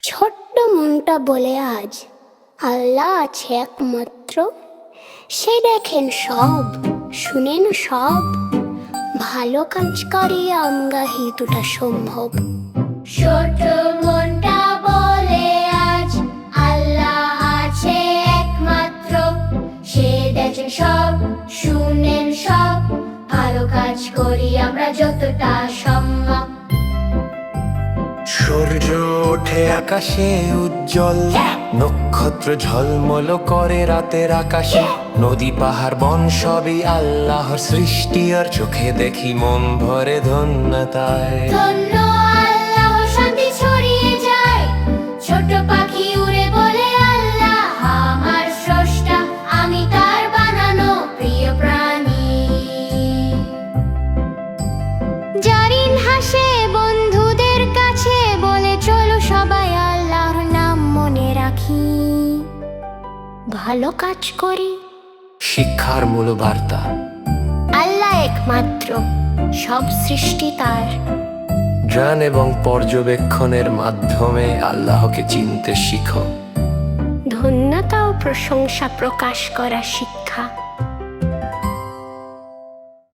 ছোট্ট মনটা বলে আজ আল্লাহ আছে একমাত্র। সে দেখেন সব, শুনেন সব, ভালো কাজ করি আমরা হেতুটা সম্ভব। ছোট মনটা বলে আজ আল্লাহ আছে একমাত্র। সে দেখেন সব, শুনেন সব, ভালো কাজ করি আমরা যতটা সম্ভব। সূর্য ওঠে আকাশে উজ্জ্বল, নক্ষত্র ঝলমল করে রাতের আকাশে। নদী পাহাড় বন সবই আল্লাহর সৃষ্টি, আর চোখে দেখি মন ভরে ধন্যতায়। ধন্য আল্লাহ, শান্তি ছড়িয়ে যায়। ছোট পাখি উড়ে বলে আল্লাহ আমার স্রষ্টা, আমি তার বানানো প্রিয় প্রাণী। জারিন হাসে বন্ধুদের কাছে, বলে চলো সবাই আল্লাহর নাম মনে রাখি। ভালো কাজ করি, শিক্ষার মূল বার্তা আল্লাহ একমাত্র, সব সৃষ্টি তার। জ্ঞান এবং পর্যবেক্ষণের মাধ্যমে আল্লাহকে চিনতে শিখো। ধন্যতা ও প্রশংসা প্রকাশ করা শিখ।